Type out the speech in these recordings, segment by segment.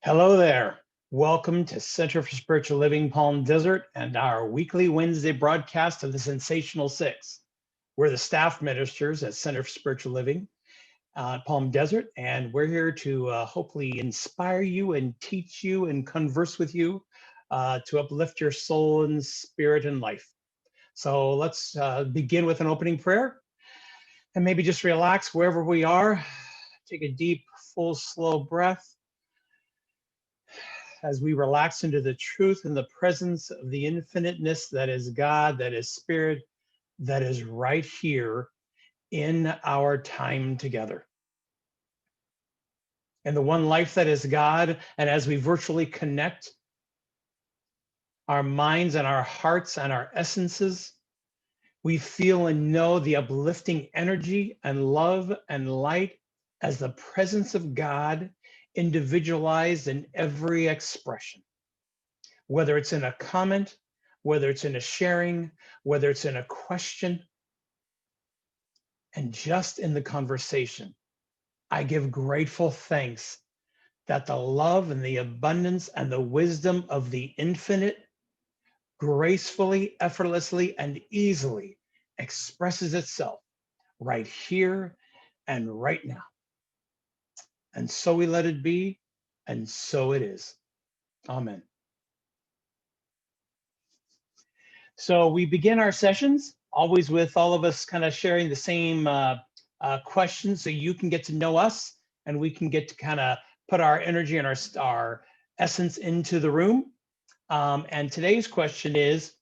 Hello there. Welcome to Center for Spiritual Living Palm Desert and our weekly Wednesday broadcast of the Sensational Six. We're the staff ministers at Center for Spiritual Living Palm Desert, and we're here to hopefully inspire you and teach you and converse with you to uplift your soul and spirit and life. So let's begin with an opening prayer and maybe just relax wherever we are. Take a deep, full, slow breath as we relax into the truth and the presence of the infiniteness that is God, that is Spirit, that is right here in our time together. And the one life that is God, and as we virtually connect our minds and our hearts and our essences, we feel and know the uplifting energy and love and light as the presence of God individualized in every expression. Whether it's in a comment, whether it's in a sharing, whether it's in a question, and just in the conversation, I give grateful thanks that the love and the abundance and the wisdom of the infinite gracefully, effortlessly, and easily expresses itself right here and right now. And so we let it be, and so it is. Amen. So we begin our sessions always with all of us kind of sharing the same questions so you can get to know us and we can get to kind of put our energy and our essence into the room. And today's question is,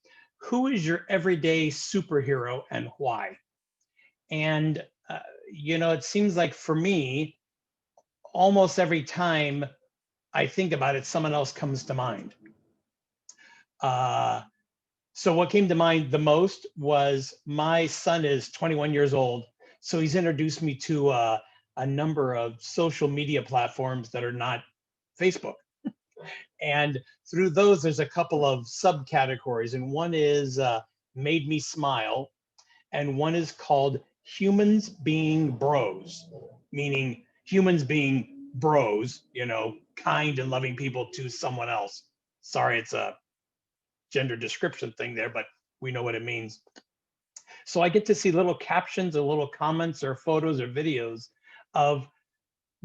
who is your everyday superhero and why? And, it seems like for me, almost every time I think about it, someone else comes to mind. So what came to mind the most was my son is 21 years old. So he's introduced me to a number of social media platforms that are not Facebook. And through those, there's a couple of subcategories. And one is Made Me Smile. And one is called Humans Being Bros, meaning humans being bros, kind and loving people to someone else. Sorry, it's a gender description thing there, but we know what it means. So I get to see little captions or little comments or photos or videos of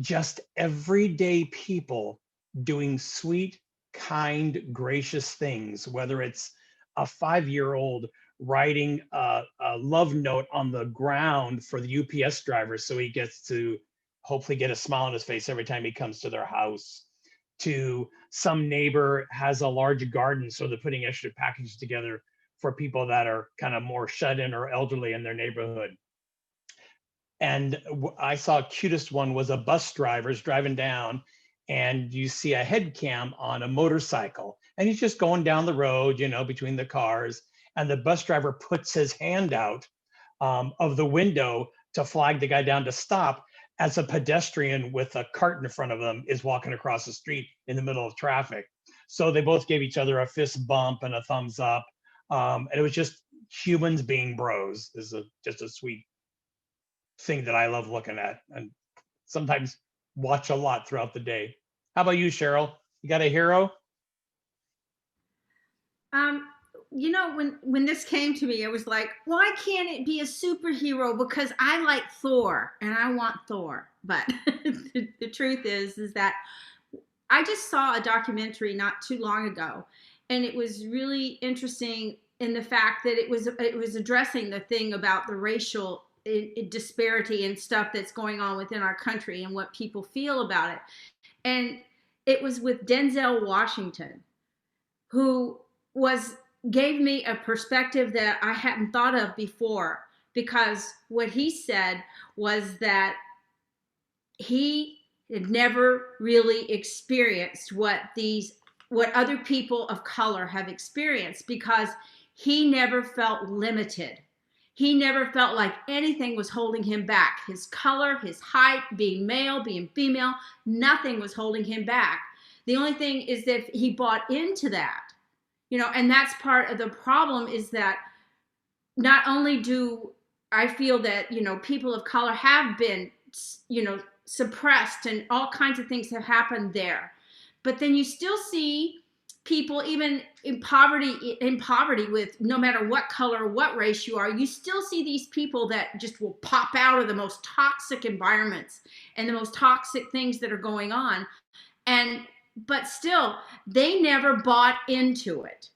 just everyday people doing sweet, kind, gracious things, whether it's a 5-year-old writing a love note on the ground for the UPS driver so he gets to hopefully get a smile on his face every time he comes to their house, to some neighbor has a large garden, so they're putting extra packages together for people that are kind of more shut in or elderly in their neighborhood. And I saw cutest one was a bus driver's driving down and you see a head cam on a motorcycle and he's just going down the road, between the cars. And the bus driver puts his hand out of the window to flag the guy down to stop as a pedestrian with a cart in front of them is walking across the street in the middle of traffic. So they both gave each other a fist bump and a thumbs up. And it was just humans being bros. This is just a sweet thing that I love looking at and sometimes watch a lot throughout the day. How about you, Cheryl? You got a hero? When this came to me, I was like, why can't it be a superhero? Because I like Thor and I want Thor. But the truth is that I just saw a documentary not too long ago, and it was really interesting in the fact that it was addressing the thing about the racial disparity and stuff that's going on within our country and what people feel about it. And it was with Denzel Washington, who was gave me a perspective that I hadn't thought of before, because what he said was that he had never really experienced what other people of color have experienced, because he never felt limited. He never felt like anything was holding him back. His color, his height, being male, being female, nothing was holding him back. The only thing is that he bought into that, and that's part of the problem, is that not only do I feel that, people of color have been, suppressed and all kinds of things have happened there. But then you still see people even in poverty with no matter what color, what race you are, you still see these people that just will pop out of the most toxic environments and the most toxic things that are going on. And but still they never bought into it.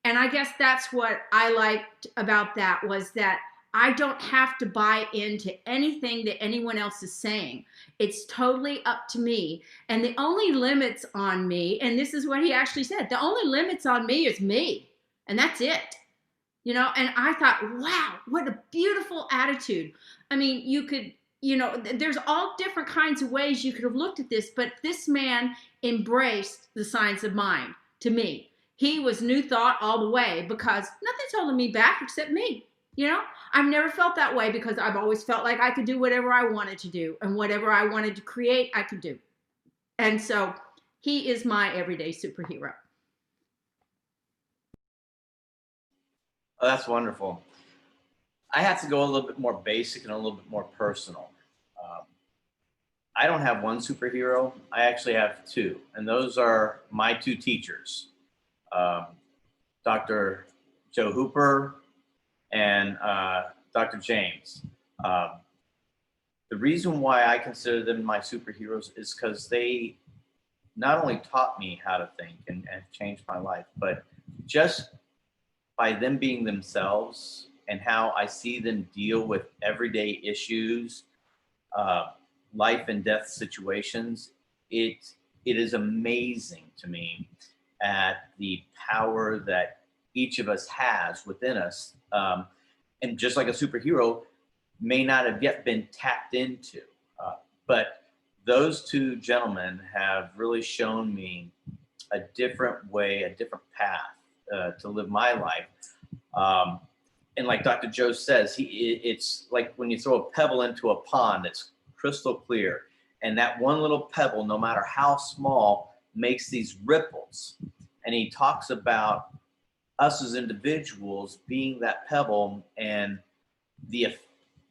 And I guess that's what I liked about that, was that I don't have to buy into anything that anyone else is saying. It's totally up to me. And the only limits on me, and this is what he actually said, the only limits on me is me. And that's it. And I thought, wow, what a beautiful attitude. I mean, you could, there's all different kinds of ways you could have looked at this, but this man embraced the science of mind. To me, he was new thought all the way, because nothing's holding me back except me. I've never felt that way, because I've always felt like I could do whatever I wanted to do, and whatever I wanted to create, I could do. And so he is my everyday superhero. Oh, that's wonderful. I have to go a little bit more basic and a little bit more personal. Um, I don't have one superhero. I actually have two, and those are my two teachers, um, Dr. Joe Hooper and Dr. James. Um, the reason why I consider them my superheroes is because they not only taught me how to think and changed my life, but just by them being themselves and how I see them deal with everyday issues, uh, life and death situations, it is amazing to me at the power that each of us has within us. And just like a superhero may not have yet been tapped into. But those two gentlemen have really shown me a different way, a different path to live my life. Um, and like Dr. Joe says, it's like when you throw a pebble into a pond that's crystal clear, and that one little pebble, no matter how small, makes these ripples. And he talks about us as individuals being that pebble, and the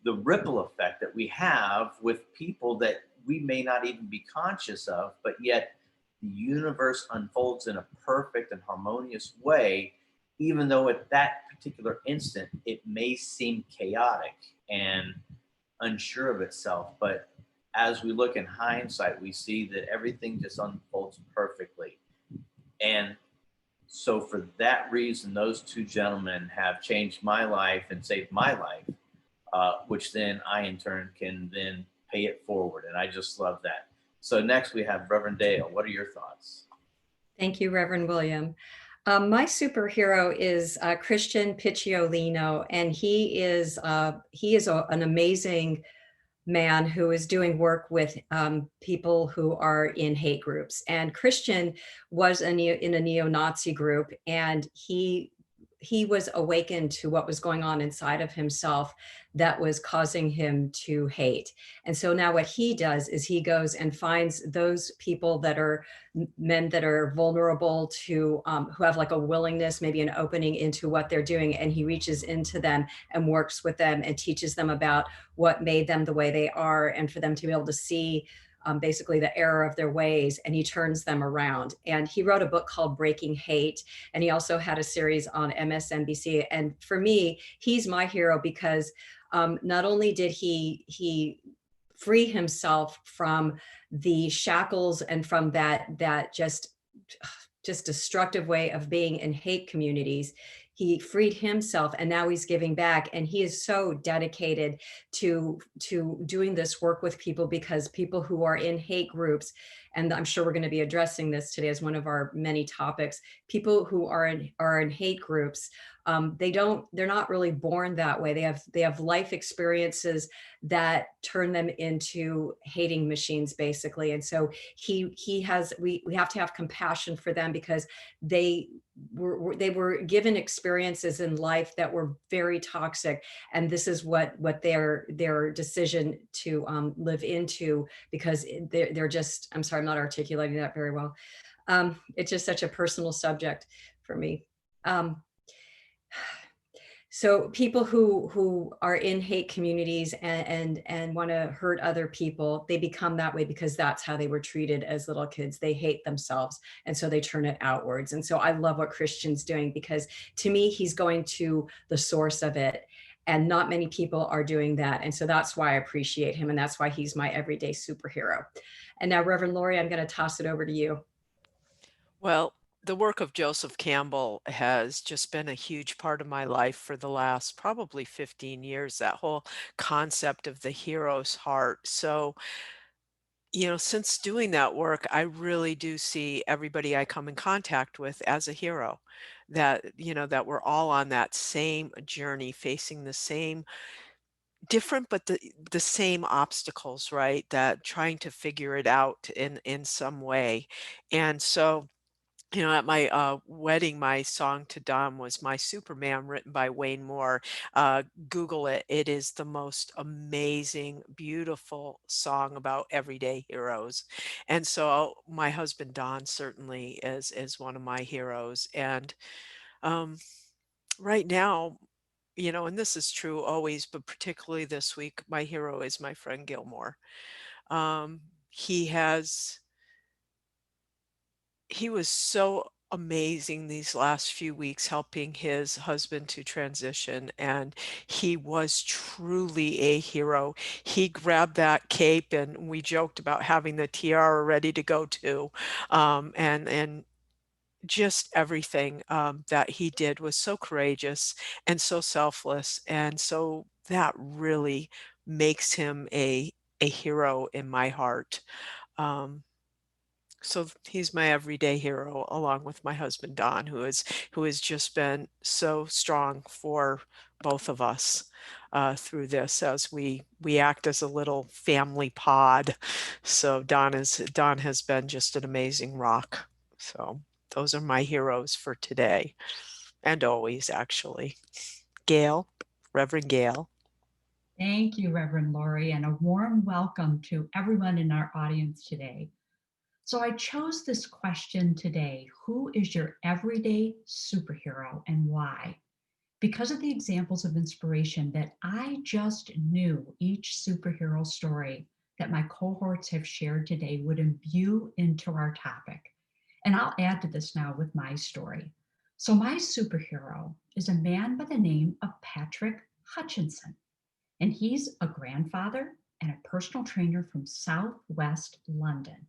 ripple effect that we have with people that we may not even be conscious of, but yet the universe unfolds in a perfect and harmonious way, even though at that particular instant it may seem chaotic and unsure of itself. But as we look in hindsight, we see that everything just unfolds perfectly. And so for that reason, those two gentlemen have changed my life and saved my life, which then I in turn can then pay it forward. And I just love that. So next we have Reverend Dale. What are your thoughts? Thank you, Reverend William. My superhero is Christian Picciolino, and he is an amazing man who is doing work with people who are in hate groups. And Christian was in a neo-Nazi group, and he was awakened to what was going on inside of himself that was causing him to hate. And so now what he does is he goes and finds those people that are men that are vulnerable to, who have like a willingness, maybe an opening into what they're doing. And he reaches into them and works with them and teaches them about what made them the way they are, and for them to be able to see basically the error of their ways, and he turns them around. And he wrote a book called Breaking Hate, and he also had a series on MSNBC. And for me, he's my hero because not only did he free himself from the shackles and from that just destructive way of being in hate communities. He freed himself, and now he's giving back, and he is so dedicated to doing this work with people, because people who are in hate groups, and I'm sure we're going to be addressing this today as one of our many topics, people who are in hate groups, they're not really born that way. They have life experiences that turn them into hating machines, basically. And so we have to have compassion for them, because they were given experiences in life that were very toxic, and this is what their decision to live into, because they're just, I'm sorry, I'm not articulating that very well. It's just such a personal subject for me. So people who are in hate communities and want to hurt other people, they become that way because that's how they were treated as little kids. They hate themselves, and so they turn it outwards. And so I love what Christian's doing, because to me, he's going to the source of it. And not many people are doing that. And so that's why I appreciate him. And that's why he's my everyday superhero. And now, Reverend Lori, I'm going to toss it over to you. Well, the work of Joseph Campbell has just been a huge part of my life for the last probably 15 years, that whole concept of the hero's heart. So, since doing that work, I really do see everybody I come in contact with as a hero. That we're all on that same journey, facing the same different, but the same obstacles, right? That trying to figure it out in some way. And so, at my wedding, my song to Dom was My Superman, written by Wayne Moore. Google it. It is the most amazing, beautiful song about everyday heroes. And so my husband Don certainly is one of my heroes. And um, right now, and this is true always, but particularly this week, my hero is my friend Gilmore. Um, he has he was so amazing these last few weeks helping his husband to transition, and he was truly a hero. He grabbed that cape, and we joked about having the tiara ready to go too. And just everything that he did was so courageous and so selfless, and so that really makes him a hero in my heart. Um, so he's my everyday hero, along with my husband Don, who has just been so strong for both of us through this, as we act as a little family pod. So Don has been just an amazing rock. So those are my heroes for today and always, actually. Gail, Reverend Gail. Thank you, Reverend Lori, and a warm welcome to everyone in our audience today. So I chose this question today: who is your everyday superhero and why? Because of the examples of inspiration that I just knew each superhero story that my cohorts have shared today would imbue into our topic. And I'll add to this now with my story. So my superhero is a man by the name of Patrick Hutchinson. And he's a grandfather and a personal trainer from Southwest London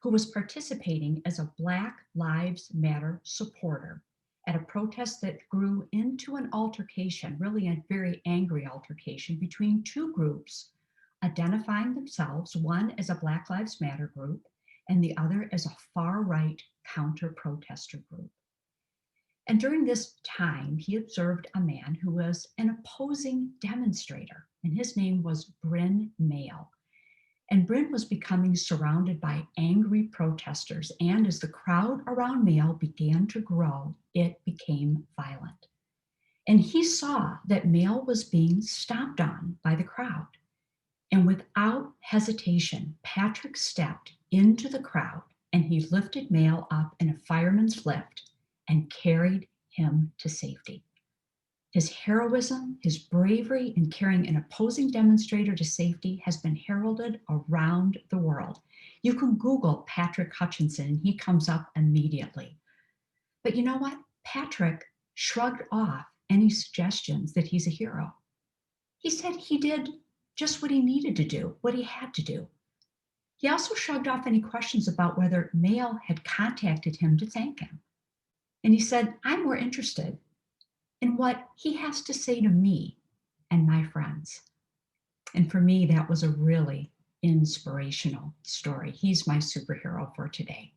who was participating as a Black Lives Matter supporter at a protest that grew into an altercation, really a very angry altercation between two groups identifying themselves, one as a Black Lives Matter group and the other as a far-right counter-protester group. And during this time, he observed a man who was an opposing demonstrator, and his name was Bryn Male. And Bryn was becoming surrounded by angry protesters, and as the crowd around Male began to grow, it became violent. And he saw that Male was being stomped on by the crowd. And without hesitation, Patrick stepped into the crowd and he lifted Male up in a fireman's lift and carried him to safety. His heroism, his bravery in carrying an opposing demonstrator to safety has been heralded around the world. You can Google Patrick Hutchinson and he comes up immediately. But you know what? Patrick shrugged off any suggestions that he's a hero. He said he did just what he needed to do, what he had to do. He also shrugged off any questions about whether Male had contacted him to thank him. And he said, I'm more interested in what he has to say to me and my friends. And for me, that was a really inspirational story. He's my superhero for today.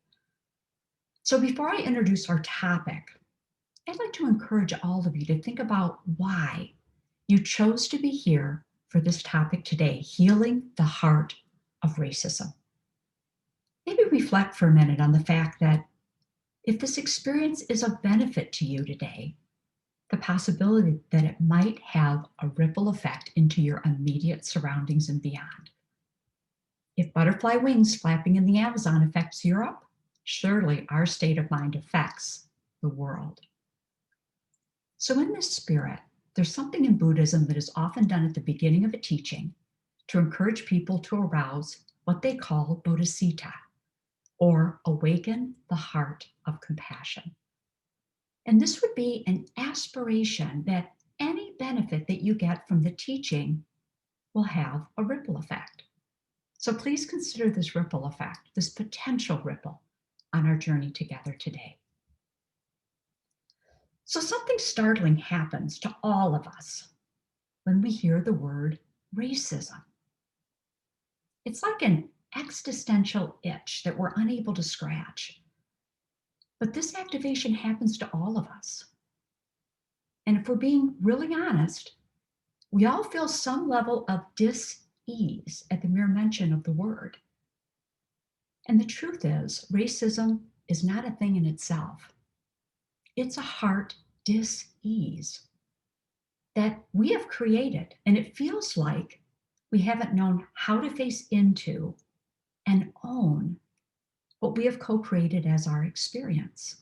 So before I introduce our topic, I'd like to encourage all of you to think about why you chose to be here for this topic today, healing the heart of racism. Maybe reflect for a minute on the fact that if this experience is of benefit to you today, the possibility that it might have a ripple effect into your immediate surroundings and beyond. If butterfly wings flapping in the Amazon affects Europe, surely our state of mind affects the world. So in this spirit, there's something in Buddhism that is often done at the beginning of a teaching to encourage people to arouse what they call bodhicitta, or awaken the heart of compassion. And this would be an aspiration that any benefit that you get from the teaching will have a ripple effect. So please consider this ripple effect, this potential ripple on our journey together today. So something startling happens to all of us when we hear the word racism. It's like an existential itch that we're unable to scratch. But this activation happens to all of us. And if we're being really honest, we all feel some level of dis-ease at the mere mention of the word. And the truth is, racism is not a thing in itself. It's a heart dis-ease that we have created, and it feels like we haven't known how to face into and own what we have co-created as our experience.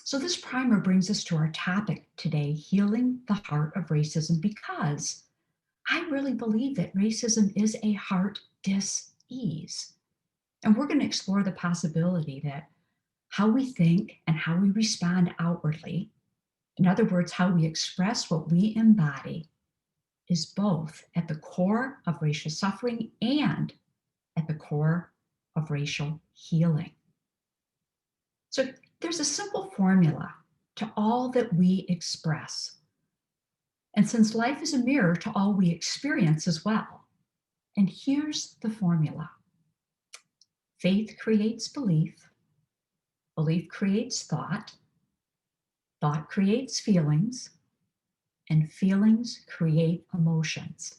So this primer brings us to our topic today, healing the heart of racism, because I really believe that racism is a heart dis-ease. And we're going to explore the possibility that how we think and how we respond outwardly, in other words, how we express what we embody, is both at the core of racial suffering and at the core of racial healing. So there's a simple formula to all that we express. And since life is a mirror to all we experience as well, and here's the formula. Faith creates belief, belief creates thought, thought creates feelings, and feelings create emotions.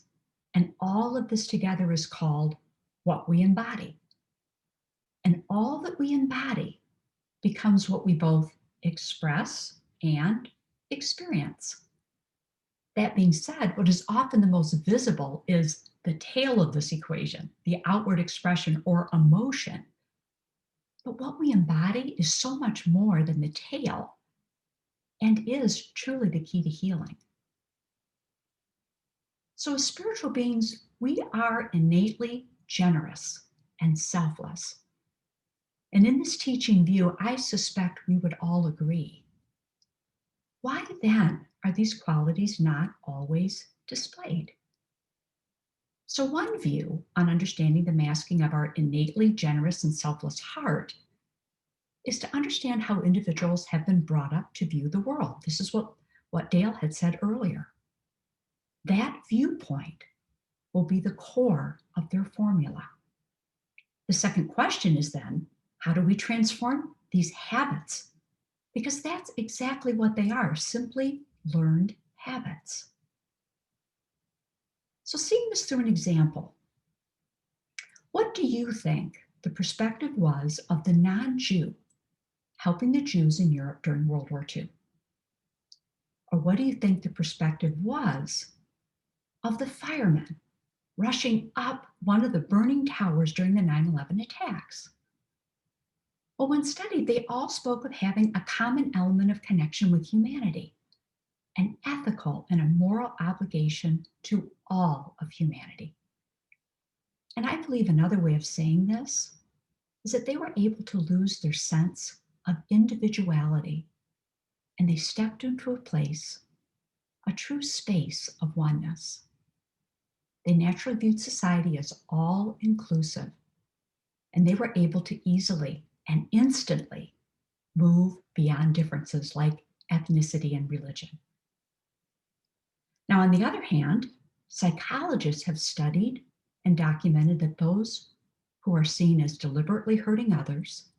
And all of this together is called what we embody. And all that we embody becomes what we both express and experience. That being said, what is often the most visible is the tail of this equation, the outward expression or emotion. But what we embody is so much more than the tail and is truly the key to healing. So as spiritual beings, we are innately generous and selfless. And in this teaching view, I suspect we would all agree. Why then are these qualities not always displayed? So one view on understanding the masking of our innately generous and selfless heart is to understand how individuals have been brought up to view the world. This is what Dale had said earlier. That viewpoint will be the core of their formula. The second question is then, how do we transform these habits? Because that's exactly what they are, simply learned habits. So seeing this through an example, what do you think the perspective was of the non-Jew helping the Jews in Europe during World War II? Or what do you think the perspective was of the firemen rushing up one of the burning towers during the 9/11 attacks? Well, when studied, they all spoke of having a common element of connection with humanity, an ethical and a moral obligation to all of humanity. And I believe another way of saying this is that they were able to lose their sense of individuality, and they stepped into a place, a true space of oneness. They naturally viewed society as all inclusive, and they were able to easily and instantly move beyond differences like ethnicity and religion. Now, on the other hand, psychologists have studied and documented that those who are seen as deliberately hurting others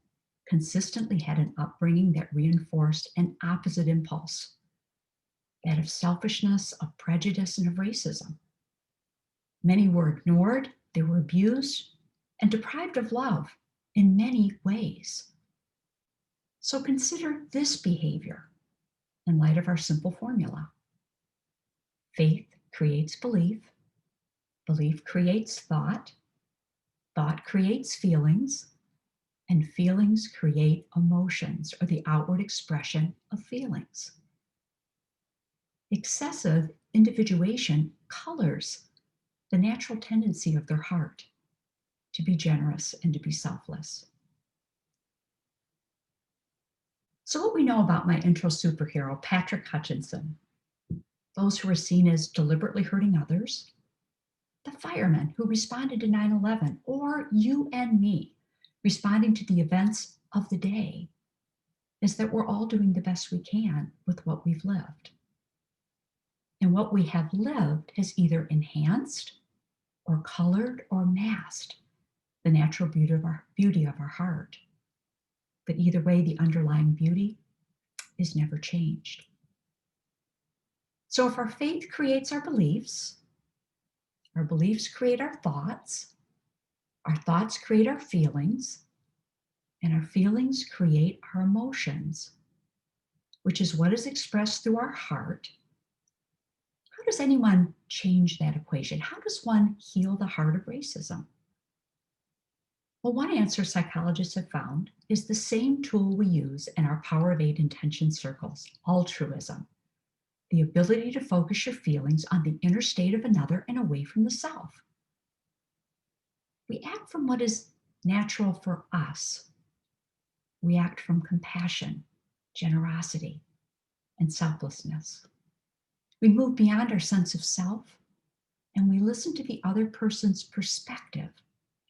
consistently had an upbringing that reinforced an opposite impulse, that of selfishness, of prejudice, and of racism. Many were ignored, they were abused, and deprived of love in many ways. So consider this behavior in light of our simple formula. Faith creates belief, belief creates thought, thought creates feelings, and feelings create emotions, or the outward expression of feelings. Excessive individuation colors the natural tendency of their heart to be generous and to be selfless. So what we know about my intro superhero, Patrick Hutchinson, those who are seen as deliberately hurting others, the firemen who responded to 9/11, or you and me responding to the events of the day, is that we're all doing the best we can with what we've lived. And what we have lived has either enhanced or colored or masked the natural beauty of our heart. But either way, the underlying beauty is never changed. So if our faith creates our beliefs create our thoughts create our feelings, and our feelings create our emotions, which is what is expressed through our heart. How does anyone change that equation? How does one heal the heart of racism? Well, one answer psychologists have found is the same tool we use in our Power of 8 intention circles, altruism, the ability to focus your feelings on the inner state of another and away from the self. We act from what is natural for us. We act from compassion, generosity, and selflessness. We move beyond our sense of self, and we listen to the other person's perspective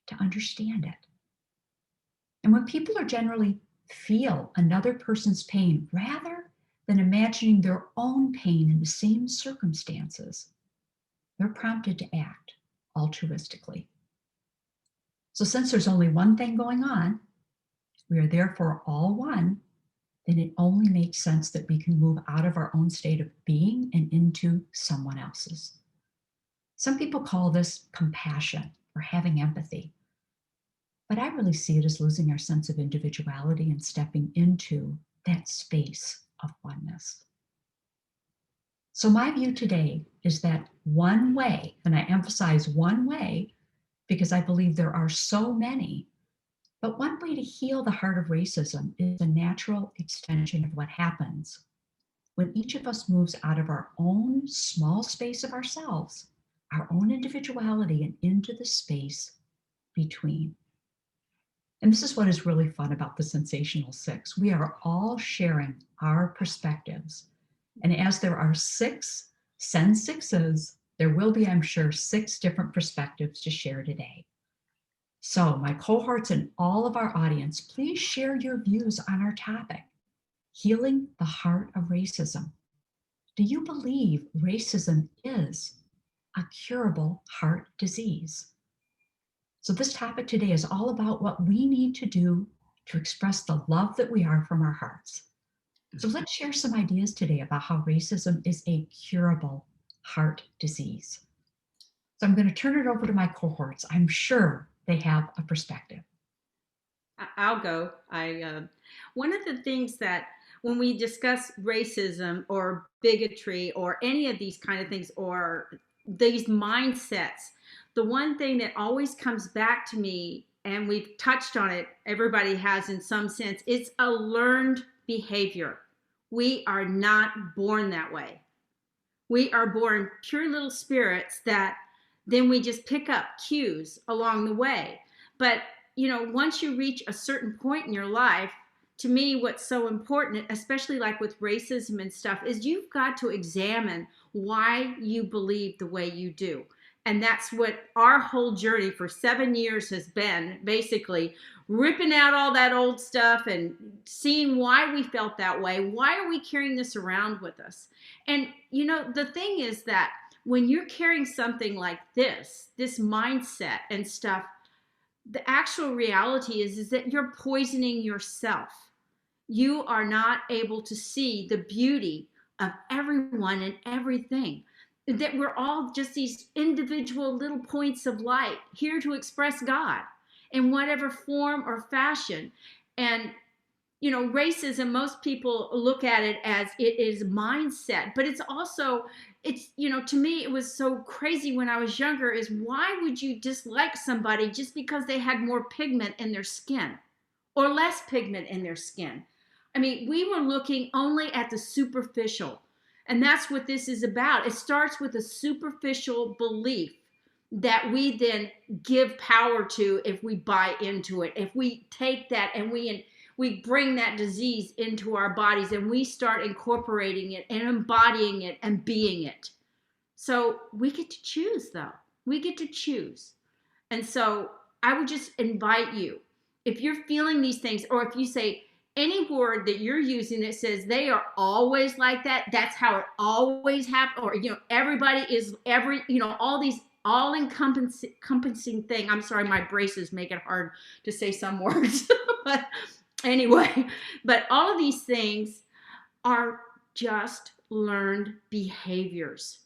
to understand it. And when people are generally feel another person's pain rather than imagining their own pain in the same circumstances, they're prompted to act altruistically. So since there's only one thing going on, we are therefore all one, then it only makes sense that we can move out of our own state of being and into someone else's. Some people call this compassion or having empathy, but I really see it as losing our sense of individuality and stepping into that space of oneness. So my view today is that one way, and I emphasize one way because I believe there are so many, but one way to heal the heart of racism is a natural extension of what happens when each of us moves out of our own small space of ourselves, our own individuality, and into the space between. And this is what is really fun about the Sensational Six. We are all sharing our perspectives. And as there are 6 Sen Sixes, there will be, I'm sure, 6 different perspectives to share today. So my cohorts and all of our audience, please share your views on our topic, healing the heart of racism. Do you believe racism is a curable heart disease? So this topic today is all about what we need to do to express the love that we are from our hearts. So let's share some ideas today about how racism is a curable heart disease. So I'm going to turn it over to my cohorts. I'm sure they have a perspective. I'll go. One of the things that when we discuss racism or bigotry or any of these kind of things or these mindsets, the one thing that always comes back to me, and we've touched on it, everybody has in some sense, it's a learned behavior. We are not born that way. We are born pure little spirits that then we just pick up cues along the way. But, once you reach a certain point in your life, to me, what's so important, especially like with racism and stuff, is you've got to examine why you believe the way you do. And that's what our whole journey for 7 years has been, basically ripping out all that old stuff and seeing why we felt that way. Why are we carrying this around with us? And, the thing is that when you're carrying something like this mindset and stuff, the actual reality is that you're poisoning yourself. You are not able to see the beauty of everyone and everything. That we're all just these individual little points of light here to express God in whatever form or fashion. And racism, most people look at it as it is mindset, but it's to me, it was so crazy when I was younger is why would you dislike somebody just because they had more pigment in their skin or less pigment in their skin? I mean, we were looking only at the superficial. And that's what this is about. It starts with a superficial belief that we then give power to if we buy into it. If we take that and we bring that disease into our bodies and we start incorporating it and embodying it and being it. So we get to choose, though. We get to choose. And so I would just invite you, if you're feeling these things, or if you say any word that you're using that says they are always like that, that's how it always happens, or, everybody is all these all encompassing thing. I'm sorry, my braces make it hard to say some words. But anyway, but all of these things are just learned behaviors.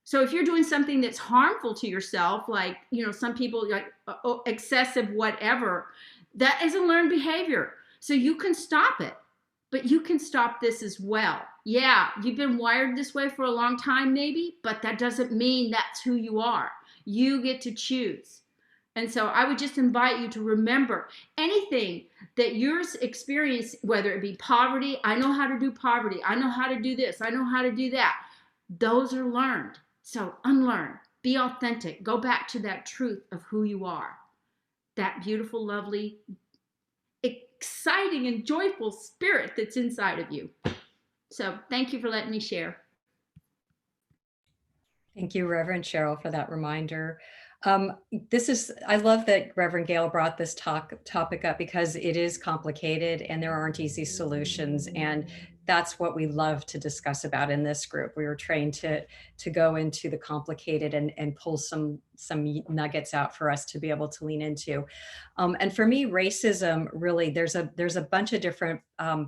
So if you're doing something that's harmful to yourself, like, some people like excessive whatever, that is a learned behavior. So you can stop it, but you can stop this as well. Yeah, you've been wired this way for a long time maybe, but that doesn't mean that's who you are. You get to choose. And so I would just invite you to remember anything that you're experiencing, whether it be poverty, I know how to do poverty, I know how to do this, I know how to do that. Those are learned. So unlearn, be authentic, go back to that truth of who you are, that beautiful, lovely, exciting, and joyful spirit that's inside of you. So thank you for letting me share. Thank you, Reverend Cheryl, for that reminder. I love that Reverend Gail brought this topic up because it is complicated and there aren't easy solutions. And that's what we love to discuss about in this group. We were trained to go into the complicated and pull some nuggets out for us to be able to lean into. And for me, racism, really, there's a bunch of different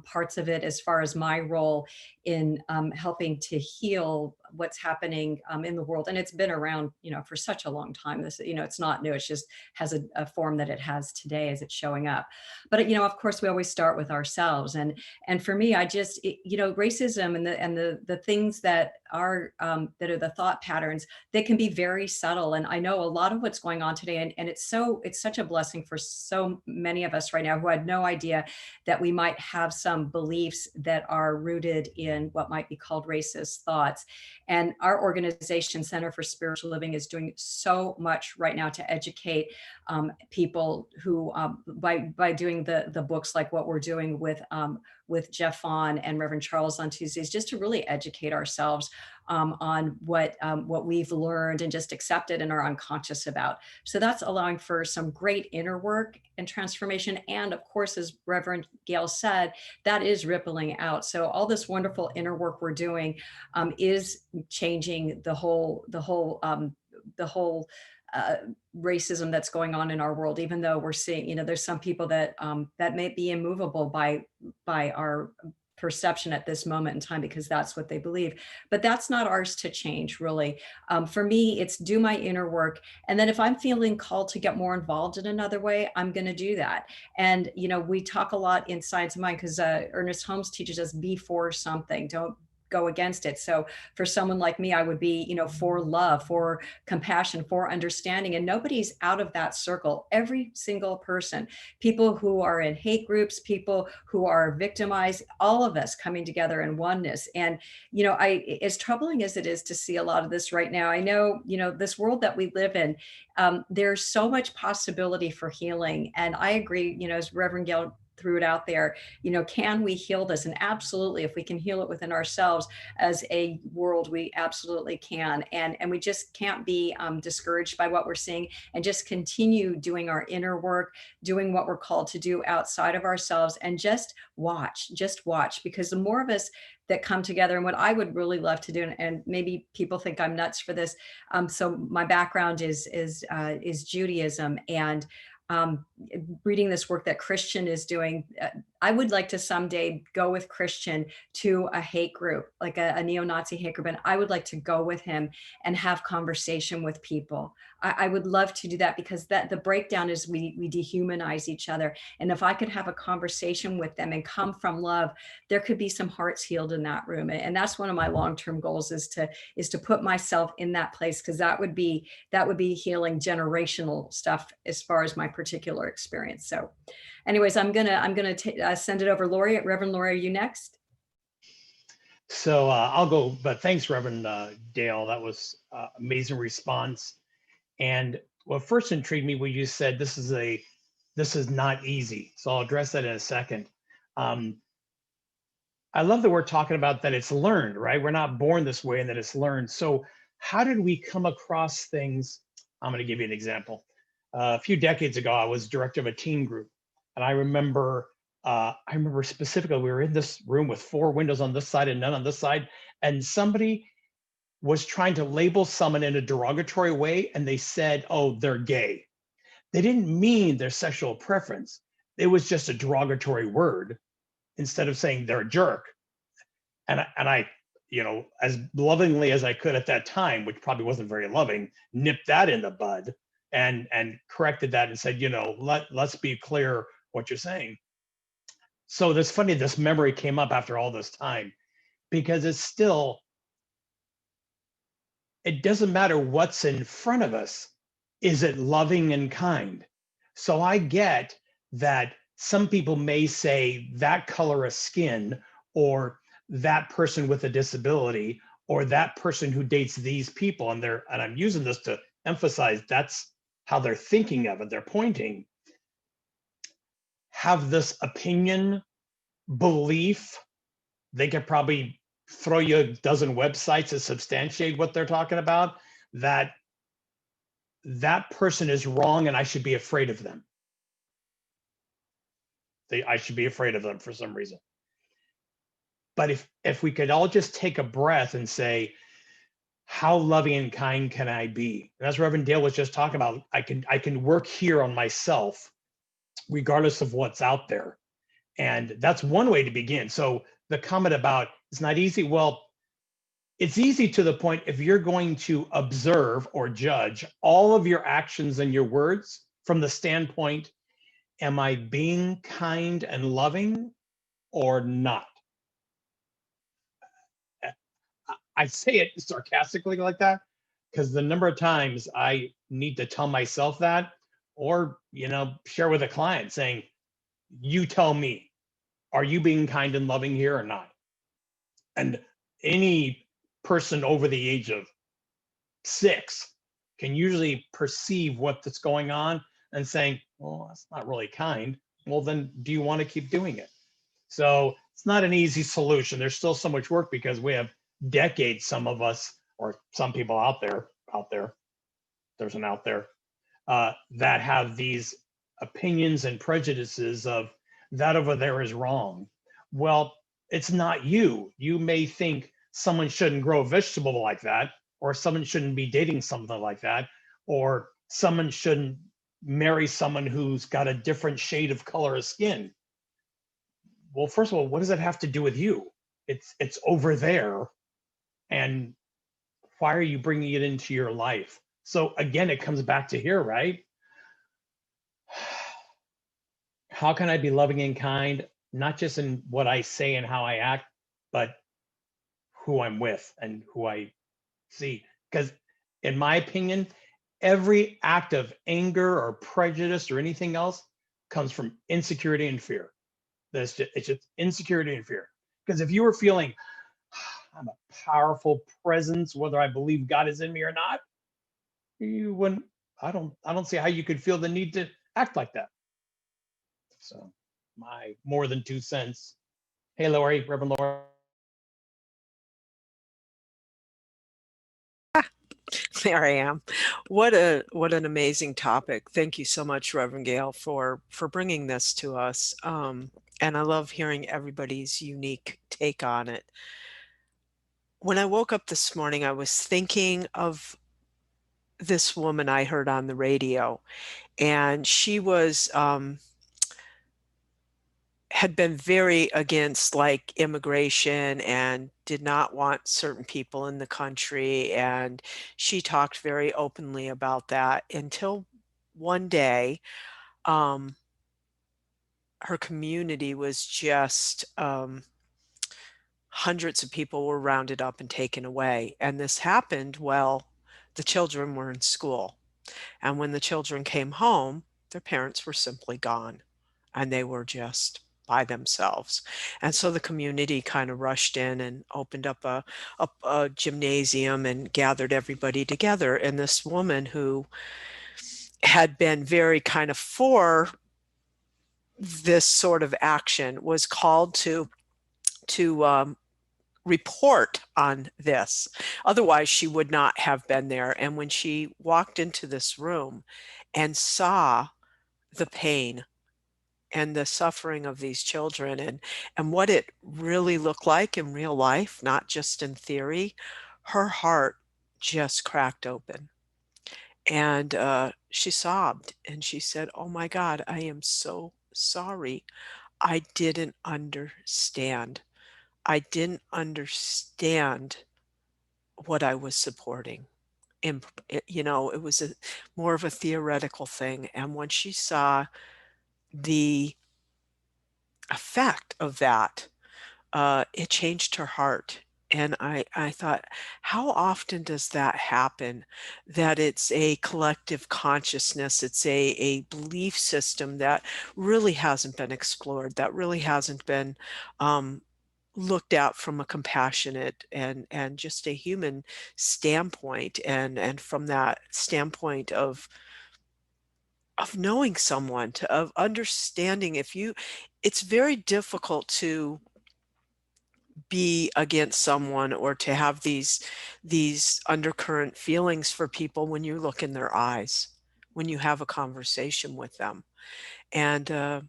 parts of it as far as my role in helping to heal what's happening in the world. And it's been around, for such a long time. This, it's not new. It just has a form that it has today as it's showing up. But, of course, we always start with ourselves. And for me, racism and the things that are the thought patterns, they can be very subtle. And I know a lot of what's going on today, and it's such a blessing for so many of us right now who had no idea that we might have some beliefs that are rooted in what might be called racist thoughts. And our organization, Center for Spiritual Living, is doing so much right now to educate people who, by doing the books like what we're doing with Jeff Vaughn and Reverend Charles on Tuesdays, just to really educate ourselves on what we've learned and just accepted and are unconscious about. So that's allowing for some great inner work and transformation. And of course, as Reverend Gail said, that is rippling out. So all this wonderful inner work we're doing is changing the whole racism that's going on in our world, even though we're seeing, there's some people that may be immovable by our perception at this moment in time because that's what they believe. But that's not ours to change, really. For me, it's do my inner work. And then if I'm feeling called to get more involved in another way, I'm going to do that. And, we talk a lot in Science of Mind because Ernest Holmes teaches us be for something. Don't go against it. So for someone like me, I would be, for love, for compassion, for understanding, and nobody's out of that circle. Every single person, people who are in hate groups, people who are victimized, all of us coming together in oneness. And, as troubling as it is to see a lot of this right now, I know, this world that we live in, there's so much possibility for healing. And I agree, as Reverend Gail threw it out there, can we heal this? And absolutely, if we can heal it within ourselves as a world, we absolutely can. And we just can't be discouraged by what we're seeing and just continue doing our inner work, doing what we're called to do outside of ourselves, and just watch, because the more of us that come together, and what I would really love to do, and maybe people think I'm nuts for this. So my background is Judaism, and reading this work that Christian is doing, I would like to someday go with Christian to a hate group, like a neo-Nazi hate group, and I would like to go with him and have conversation with people. I would love to do that because the breakdown is we dehumanize each other. And if I could have a conversation with them and come from love, there could be some hearts healed in that room. And that's one of my long-term goals is to put myself in that place, because that would be healing generational stuff as far as my particular experience. So anyways, I'm gonna send it over. Lori, Reverend Lori, are you next? So I'll go, but thanks, Reverend Dale. That was amazing response. And what first intrigued me when you said this is not easy. So I'll address that in a second. Um, I love that we're talking about that it's learned, right? We're not born this way and that it's learned. So how did we come across things? I'm going to give you an example. A few decades ago, I was director of a teen group, and I remember specifically we were in this room with four windows on this side and none on this side, and somebody was trying to label someone in a derogatory way, and they said, "Oh, they're gay." They didn't mean their sexual preference. It was just a derogatory word instead of saying they're a jerk. And I, as lovingly as I could at that time, which probably wasn't very loving, nipped that in the bud and corrected that and said, let's be clear what you're saying. So this funny, this memory came up after all this time because it doesn't matter what's in front of us. Is it loving and kind? So I get that some people may say that color of skin, or that person with a disability, or that person who dates these people, and I'm using this to emphasize that's how they're thinking of it. They're pointing, have this opinion, belief. They could probably throw you a dozen websites to substantiate what they're talking about, that that person is wrong and I should be afraid of them. I should be afraid of them for some reason. But if we could all just take a breath and say, how loving and kind can I be? And as Reverend Dale was just talking about, I can work here on myself, regardless of what's out there. And that's one way to begin. So the comment about it's not easy, well, it's easy to the point if you're going to observe or judge all of your actions and your words from the standpoint, am I being kind and loving or not? I say it sarcastically like that because the number of times I need to tell myself that, or share with a client saying, you tell me, are you being kind and loving here or not? And any person over the age of 6 can usually perceive what's going on and saying, well, that's not really kind. Well, then do you want to keep doing it? So it's not an easy solution. There's still so much work because we have decades, some of us, or some people out there, there's an out there, that have these opinions and prejudices of that over there is wrong. Well, it's not you. You may think someone shouldn't grow a vegetable like that, or someone shouldn't be dating something like that, or someone shouldn't marry someone who's got a different shade of color of skin. Well, first of all, what does that have to do with you? It's over there, and why are you bringing it into your life? So again, it comes back to here, right? How can I be loving and kind, not just in what I say and how I act, but who I'm with and who I see? Because in my opinion, every act of anger or prejudice or anything else comes from insecurity and fear. It's just insecurity and fear. Because if you were feeling, I'm a powerful presence, whether I believe God is in me or not, you wouldn't. I don't see how you could feel the need to act like that. So, my more than 2 cents. Hey, Lori, Reverend Lori. There I am. What an amazing topic. Thank you so much, Reverend Gale, for bringing this to us. And I love hearing everybody's unique take on it. When I woke up this morning, I was thinking of this woman I heard on the radio, and she was had been very against like immigration and did not want certain people in the country. And she talked very openly about that until one day, um, her community was just hundreds of people were rounded up and taken away. And this happened while the children were in school. And when the children came home, their parents were simply gone and they were just by themselves. And so the community kind of rushed in and opened up a gymnasium and gathered everybody together. And this woman who had been very kind of for this sort of action was called to report on this. Otherwise, she would not have been there. And when she walked into this room and saw the pain and the suffering of these children and what it really looked like in real life, not just in theory, her heart just cracked open. And she sobbed and she said, "Oh my God, I am so sorry. I didn't understand. I didn't understand what I was supporting." And, it was more of a theoretical thing. And when she saw the effect of that, it changed her heart. And I thought, how often does that happen? That it's a collective consciousness, it's a belief system that really hasn't been explored, that really hasn't been um, looked at from a compassionate and just a human standpoint, and from that standpoint of knowing someone, of understanding. It's very difficult to be against someone or to have these undercurrent feelings for people when you look in their eyes, when you have a conversation with them. And I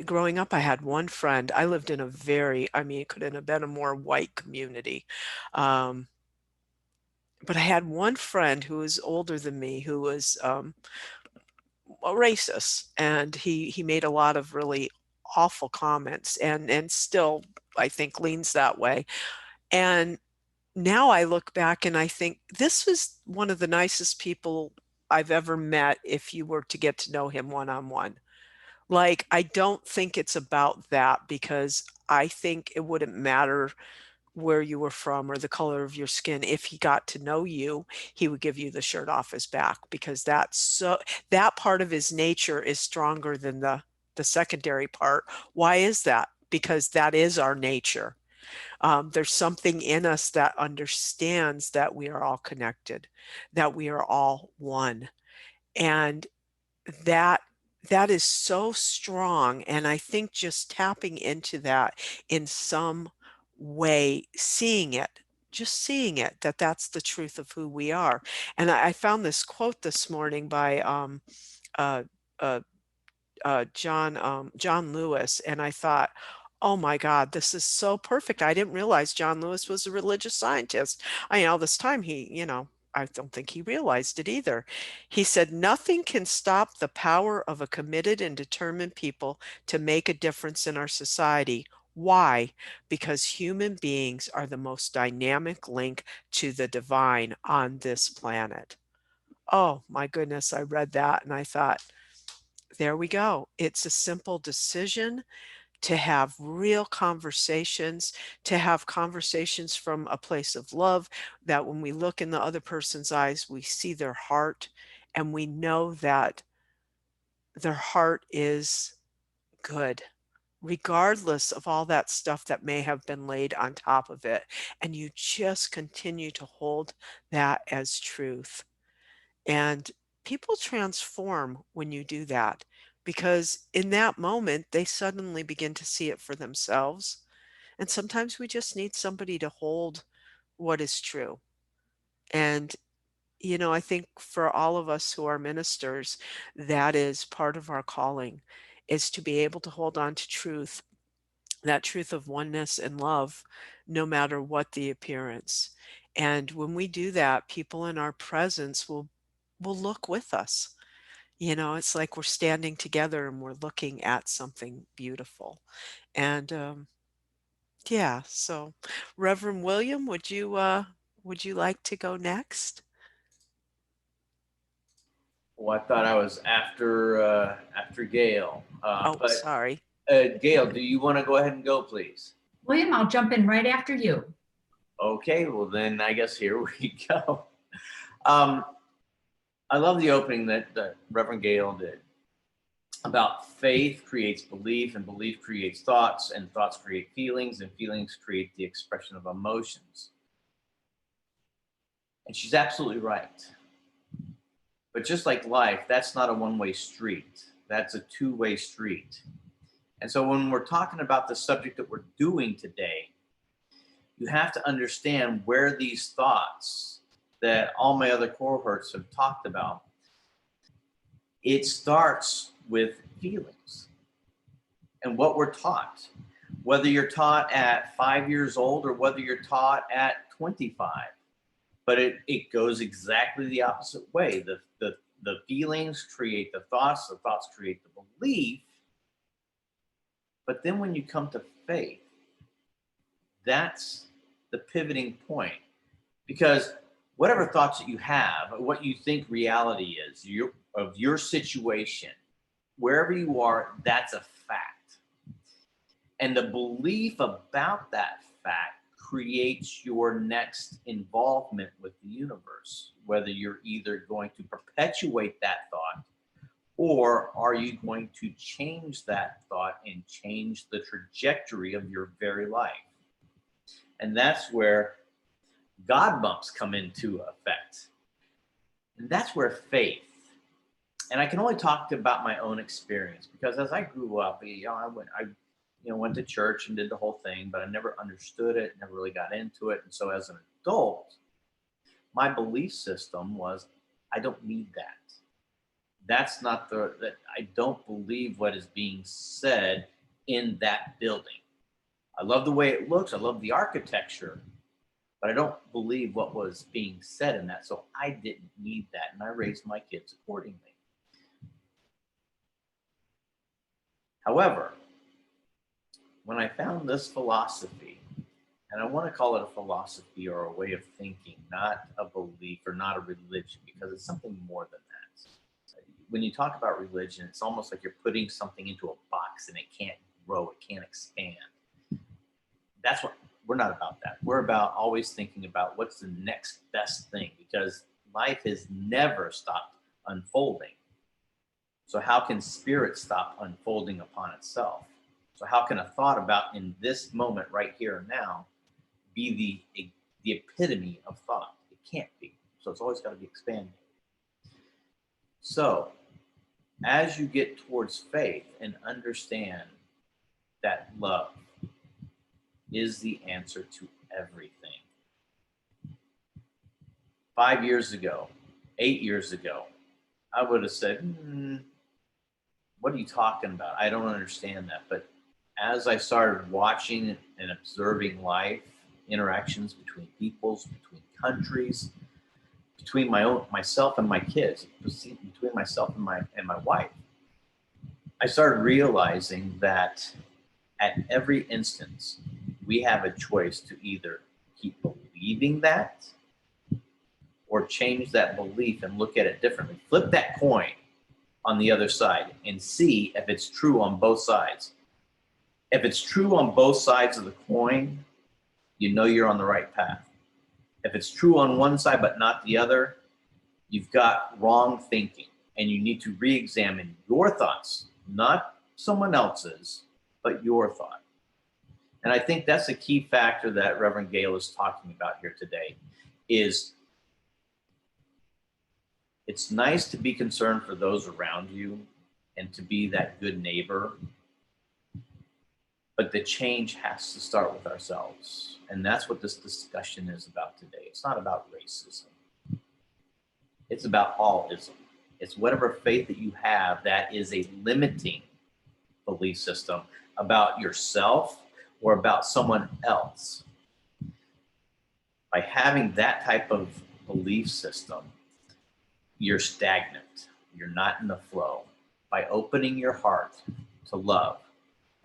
growing up, I had one friend. I lived in a very, I mean, it couldn't have been a more white community. Um, but I had one friend who was older than me who was a racist, and he made a lot of really awful comments, and still I think leans that way. And now I look back and I think this was one of the nicest people I've ever met if you were to get to know him one on one. Like, I don't think it's about that, because I think it wouldn't matter where you were from or the color of your skin. If he got to know you, he would give you the shirt off his back, because that part of his nature is stronger than the secondary part. Why is that? Because that is our nature. There's something in us that understands that we are all connected, that we are all one. And that that is so strong. And I think just tapping into that in some way, seeing it, that that's the truth of who we are. And I found this quote this morning by uh, uh, John Lewis, and I thought, oh my God, this is so perfect. I didn't realize John Lewis was a religious scientist. I mean, all this time I don't think he realized it either. He said, "Nothing can stop the power of a committed and determined people to make a difference in our society." Why? Because human beings are the most dynamic link to the divine on this planet. Oh my goodness, I read that and I thought, there we go. It's a simple decision to have real conversations, to have conversations from a place of love, that when we look in the other person's eyes, we see their heart, and we know that their heart is good, regardless of all that stuff that may have been laid on top of it. And you just continue to hold that as truth. And people transform when you do that, because in that moment, they suddenly begin to see it for themselves. And sometimes we just need somebody to hold what is true. And, I think for all of us who are ministers, that is part of our calling, is to be able to hold on to truth, that truth of oneness and love, no matter what the appearance. And when we do that, people in our presence will look with us. It's like we're standing together and we're looking at something beautiful. And yeah, so Reverend William, would you like to go next? Well, I thought I was after Gail, Oh, but sorry. Gail, do you want to go ahead and go, please? William, I'll jump in right after you. Okay, well then I guess here we go. Um, I love the opening that Reverend Gail did. about faith creates belief, and belief creates thoughts, and thoughts create feelings, and feelings create the expression of emotions. And she's absolutely right. But just like life, that's not a one-way street. That's a two-way street. And so when we're talking about the subject that we're doing today, you have to understand where these thoughts that all my other cohorts have talked about, it starts with feelings and what we're taught. Whether you're taught at 5 years old or whether you're taught at 25. But it goes exactly the opposite way. The feelings create the thoughts create the belief. But then when you come to faith, that's the pivoting point. Because whatever thoughts that you have, what you think reality is, of your situation, wherever you are, that's a fact. And the belief about that fact creates your next involvement with the universe, whether you're either going to perpetuate that thought or are you going to change that thought and change the trajectory of your very life. And that's where God bumps come into effect. And that's where faith, and I can only talk about my own experience, because as I grew up, I went to church and did the whole thing, but I never understood it, never really got into it. And so as an adult, my belief system was, I don't need that. That's not that I don't believe what is being said in that building. I love the way it looks. I love the architecture, but I don't believe what was being said in that. So I didn't need that. And I raised my kids accordingly. However, when I found this philosophy, and I want to call it a philosophy or a way of thinking, not a belief or not a religion, because it's something more than that. When you talk about religion, it's almost like you're putting something into a box and it can't grow, it can't expand. That's what we're not about that. We're about always thinking about what's the next best thing, because life has never stopped unfolding. So how can spirit stop unfolding upon itself? So how can a thought about in this moment right here and now be the epitome of thought? It can't be. So it's always got to be expanding. So as you get towards faith and understand that love is the answer to everything. 5 years ago, 8 years ago, I would have said, what are you talking about? I don't understand that. But as I started watching and observing life, interactions between peoples, between countries, between myself and my kids, between myself and my wife, I started realizing that at every instance, we have a choice to either keep believing that or change that belief and look at it differently. Flip that coin on the other side and see if it's true on both sides. If it's true on both sides of the coin, you know you're on the right path. If it's true on one side but not the other, you've got wrong thinking, and you need to re-examine your thoughts, not someone else's, but your thought. And I think that's a key factor that Reverend Gail is talking about here today, is it's nice to be concerned for those around you and to be that good neighbor, but the change has to start with ourselves. And that's what this discussion is about today. It's not about racism. It's about allism. It's whatever faith that you have that is a limiting belief system about yourself or about someone else. By having that type of belief system, you're stagnant. You're not in the flow. By opening your heart to love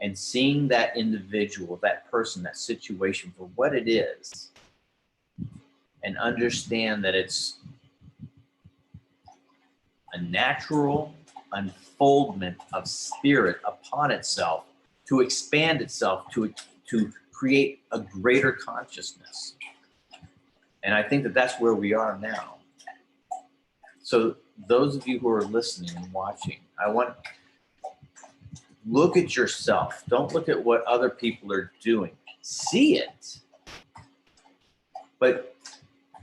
and seeing that individual, that person, that situation for what it is, and understand that it's a natural unfoldment of spirit upon itself to expand itself, to create a greater consciousness. And I think that that's where we are now. So those of you who are listening and watching, I want look at yourself. Don't look at what other people are doing. See it. But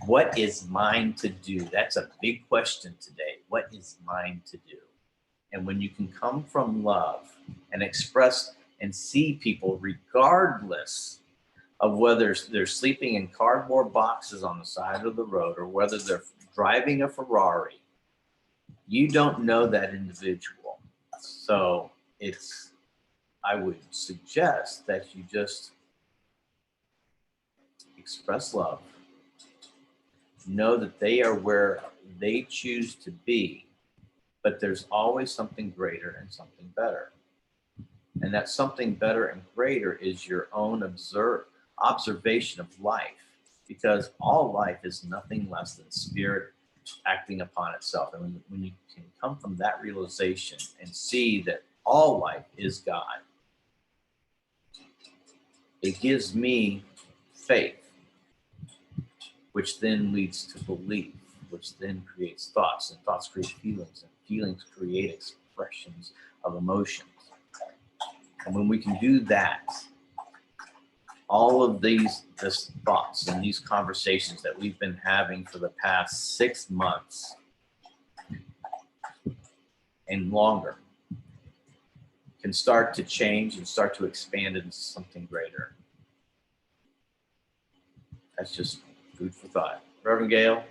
what is mine to do? That's a big question today. What is mine to do? And when you can come from love and express and see people regardless of whether they're sleeping in cardboard boxes on the side of the road or whether they're driving a Ferrari, you don't know that individual. So I would suggest that you just express love. Know that they are where they choose to be, but there's always something greater and something better. And that something better and greater is your own observation of life, because all life is nothing less than spirit acting upon itself. And when you can come from that realization and see that all life is God, it gives me faith, which then leads to belief, which then creates thoughts, and thoughts create feelings, and feelings create expressions of emotions. And when we can do that, all of these thoughts and these conversations that we've been having for the past 6 months and longer can start to change and start to expand into something greater. That's just food for thought. Reverend Gail?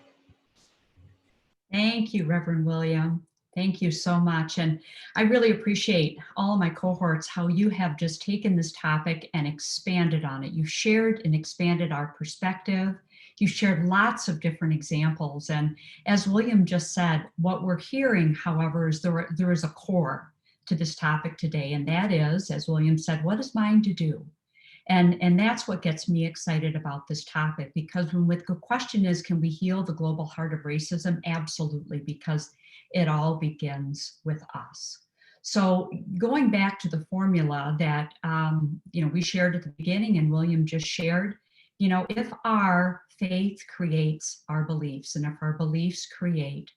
Thank you, Reverend William. Thank you so much. And I really appreciate all of my cohorts, how you have just taken this topic and expanded on it. You shared and expanded our perspective. You shared lots of different examples. And as William just said, what we're hearing, however, is there is a core to this topic today. And that is, as William said, what is mine to do? And that's what gets me excited about this topic, because when the question is, can we heal the global heart of racism? Absolutely, because it all begins with us. So going back to the formula that we shared at the beginning and William just shared, if our faith creates our beliefs, and if our beliefs create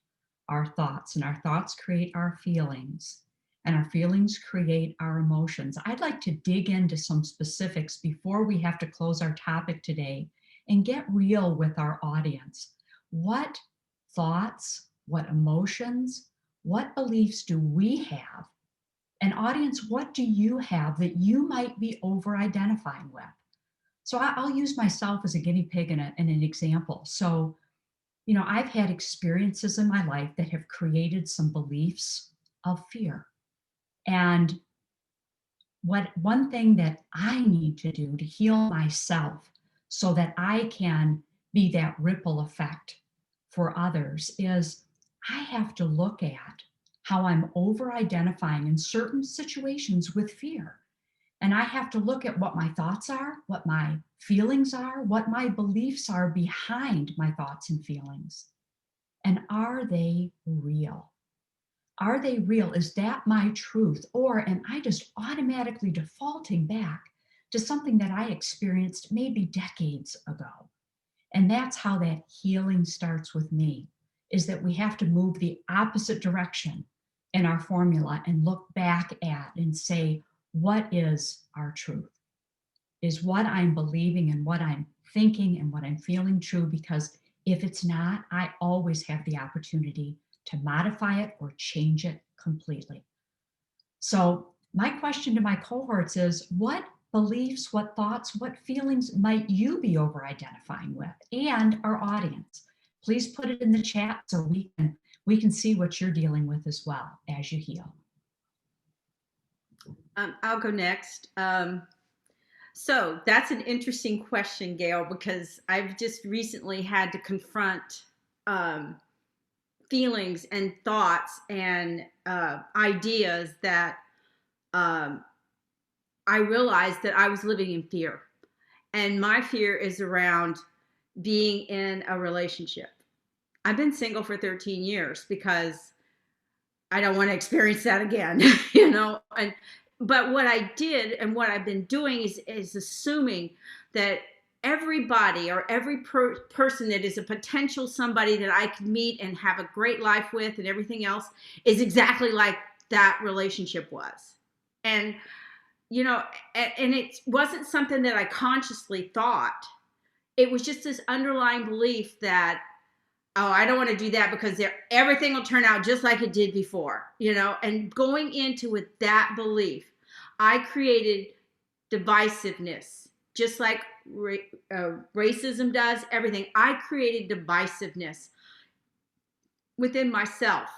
our thoughts, and our thoughts create our feelings, and our feelings create our emotions. I'd like to dig into some specifics before we have to close our topic today and get real with our audience. What thoughts, what emotions, what beliefs do we have? And audience, what do you have that you might be over-identifying with? So I'll use myself as a guinea pig and an example. So, I've had experiences in my life that have created some beliefs of fear. And one thing that I need to do to heal myself so that I can be that ripple effect for others is I have to look at how I'm over identifying in certain situations with fear. And I have to look at what my thoughts are, what my feelings are, what my beliefs are behind my thoughts and feelings. And are they real? Are they real? Is that my truth? Or am I just automatically defaulting back to something that I experienced maybe decades ago? And that's how that healing starts with me, is that we have to move the opposite direction in our formula and look back at and say, what is our truth? Is what I'm believing and what I'm thinking and what I'm feeling true? Because if it's not, I always have the opportunity to modify it or change it completely. So my question to my cohorts is, what beliefs, what thoughts, what feelings might you be over identifying with? And our audience, please put it in the chat so we can see what you're dealing with as well as you heal. I'll go next. So that's an interesting question, Gail, because I've just recently had to confront feelings and thoughts and ideas that I realized that I was living in fear. And my fear is around being in a relationship. I've been single for 13 years because I don't want to experience that again, but what I did and what I've been doing is assuming that everybody or every person that is a potential somebody that I could meet and have a great life with and everything else is exactly like that relationship was. And, you know, and it wasn't something that I consciously thought. It was just this underlying belief that, oh, I don't want to do that because everything will turn out just like it did before, you know. And going into with that belief, I created divisiveness, just like racism does, everything. I created divisiveness within myself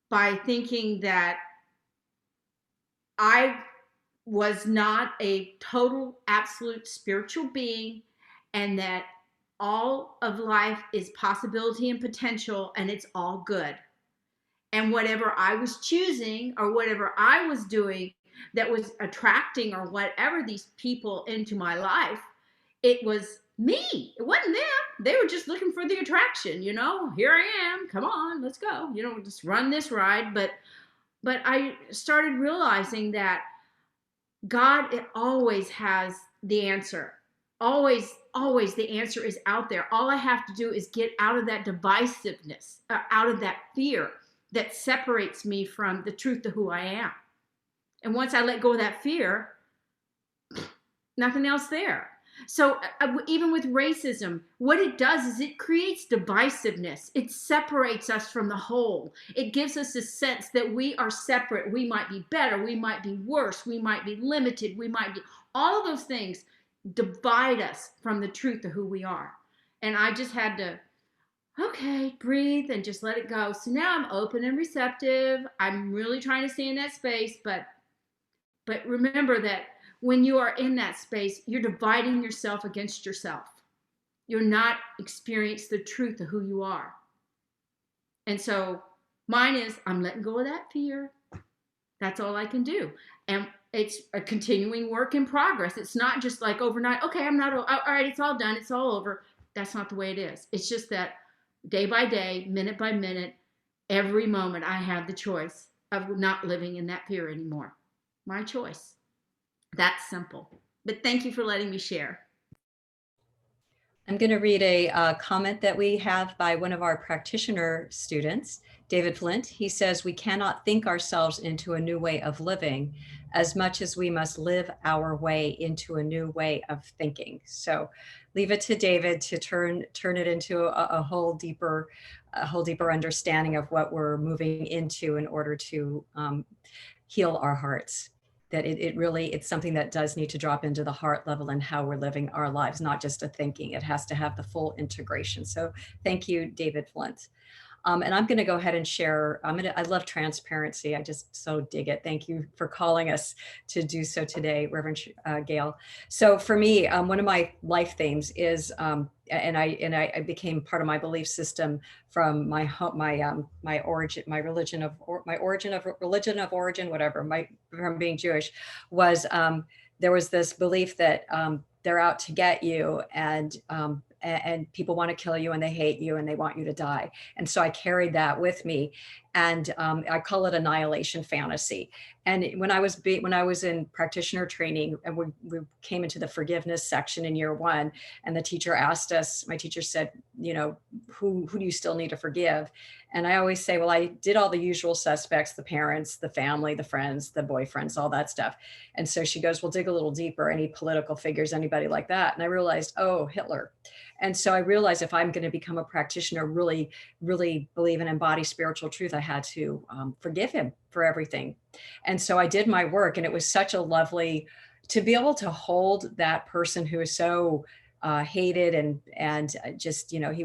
by thinking that I was not a total, absolute spiritual being, and that all of life is possibility and potential, and it's all good. And whatever I was choosing or whatever I was doing that was attracting or whatever these people into my life, it was me. It wasn't them. They were just looking for the attraction, you know. Here I am. Come on, let's go. You know, just run this ride. But I started realizing that God, it always has the answer. Always, always the answer is out there. All I have to do is get out of that divisiveness, out of that fear that separates me from the truth of who I am. And once I let go of that fear, nothing else there. So even with racism, what it does is it creates divisiveness. It separates us from the whole. It gives us a sense that we are separate. We might be better. We might be worse. We might be limited. We might be, all of those things divide us from the truth of who we are. And I just had to, okay, breathe and just let it go. So now I'm open and receptive. I'm really trying to stay in that space, but remember that when you are in that space, you're dividing yourself against yourself. You're not experiencing the truth of who you are. And so mine is, I'm letting go of that fear. That's all I can do. And it's a continuing work in progress. It's not just like overnight, okay, I'm not, all right, it's all done. It's all over. That's not the way it is. It's just that day by day, minute by minute, every moment I have the choice of not living in that fear anymore. My choice. That's simple. But thank you for letting me share. I'm going to read a comment that we have by one of our practitioner students, David Flint. He says, we cannot think ourselves into a new way of living as much as we must live our way into a new way of thinking. So leave it to David to turn it into a whole deeper understanding of what we're moving into in order to heal our hearts. That it's something that does need to drop into the heart level and how we're living our lives, not just a thinking. It has to have the full integration. So thank you, David Flint. And I'm going to go ahead and share. I love transparency. I just so dig it. Thank you for calling us to do so today, Reverend Gail. So for me, one of my life themes is, and I became part of my belief system from my origin, from being Jewish, was there was this belief that they're out to get you, and people want to kill you, and they hate you, and they want you to die. And so I carried that with me, and I call it annihilation fantasy. And when I was in practitioner training, and we came into the forgiveness section in year one, and the teacher asked us, my teacher said, you know, who do you still need to forgive? And I always say, well, I did all the usual suspects, the parents, the family, the friends, the boyfriends, all that stuff. And so she goes, well, dig a little deeper, any political figures, anybody like that. And I realized, oh, Hitler. And so I realized if I'm going to become a practitioner, really, really believe and embody spiritual truth, I had to forgive him for everything. And so I did my work, and it was such a lovely to be able to hold that person who is so hated and just, you know, he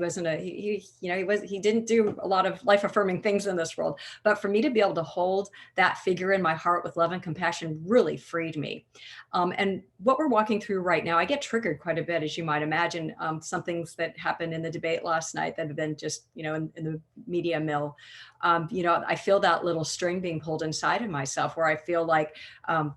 didn't do a lot of life affirming things in this world. But for me to be able to hold that figure in my heart with love and compassion really freed me. And what we're walking through right now, I get triggered quite a bit, as you might imagine. Some things that happened in the debate last night that have been just, you know, in the media mill. You know, I feel that little string being pulled inside of myself, where I feel like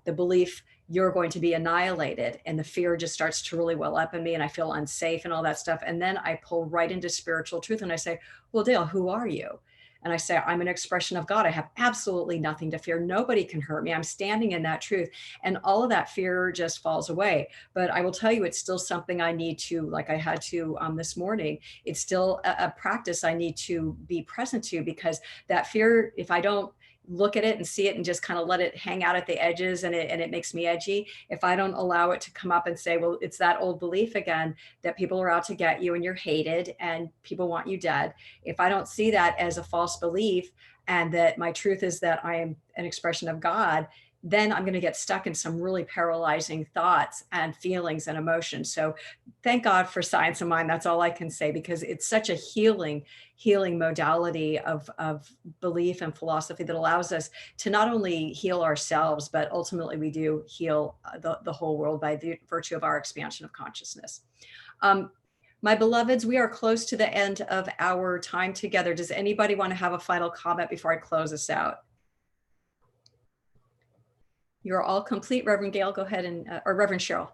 the belief you're going to be annihilated, and the fear just starts to really well up in me, and I feel unsafe and all that stuff. And then I pull right into spiritual truth, and I say, well, Dale, who are you? And I say, I'm an expression of God. I have absolutely nothing to fear. Nobody can hurt me. I'm standing in that truth. And all of that fear just falls away. But I will tell you, it's still something I need to, like I had to this morning, it's still a practice I need to be present to, because that fear, if I don't look at it and see it and just kind of let it hang out at the edges, and it makes me edgy. If I don't allow it to come up and say, well, it's that old belief again, that people are out to get you and you're hated and people want you dead. If I don't see that as a false belief, and that my truth is that I am an expression of God, then I'm going to get stuck in some really paralyzing thoughts and feelings and emotions. So thank God for science of mind. That's all I can say, because it's such a healing modality of belief and philosophy that allows us to not only heal ourselves, but ultimately we do heal the whole world by the virtue of our expansion of consciousness. My beloveds, we are close to the end of our time together. Does anybody want to have a final comment before I close us out? You're all complete. Reverend Gail, go ahead, and or Reverend Cheryl.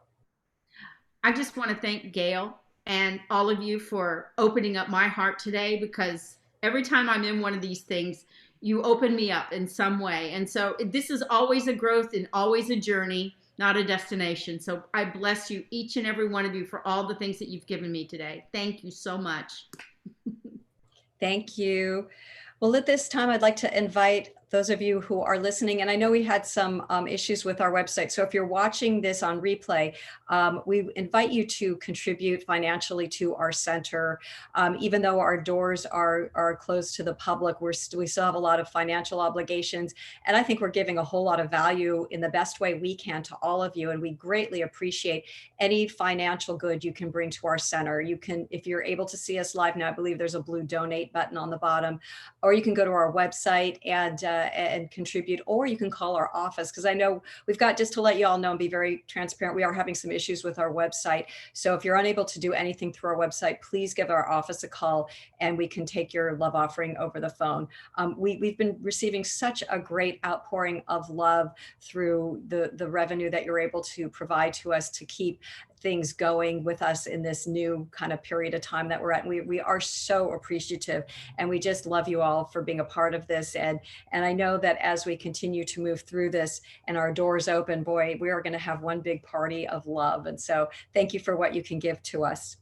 I just want to thank Gail and all of you for opening up my heart today, because every time I'm in one of these things, you open me up in some way. And so this is always a growth and always a journey, not a destination. So I bless you, each and every one of you, for all the things that you've given me today. Thank you so much. Thank you. Well, at this time, I'd like to invite those of you who are listening, and I know we had some issues with our website. So if you're watching this on replay, we invite you to contribute financially to our center. Even though our doors are closed to the public, we still have a lot of financial obligations. And I think we're giving a whole lot of value in the best way we can to all of you. And we greatly appreciate any financial good you can bring to our center. You can, if you're able to see us live now, I believe there's a blue donate button on the bottom, or you can go to our website and contribute, or you can call our office, because I know we've got, just to let you all know and be very transparent, we are having some issues with our website. So if you're unable to do anything through our website, please give our office a call and we can take your love offering over the phone. We've been receiving such a great outpouring of love through the revenue that you're able to provide to us to keep things going with us in this new kind of period of time that we're at. And we are so appreciative, and we just love you all for being a part of this. And I know that as we continue to move through this and our doors open, boy, we are going to have one big party of love. And so thank you for what you can give to us.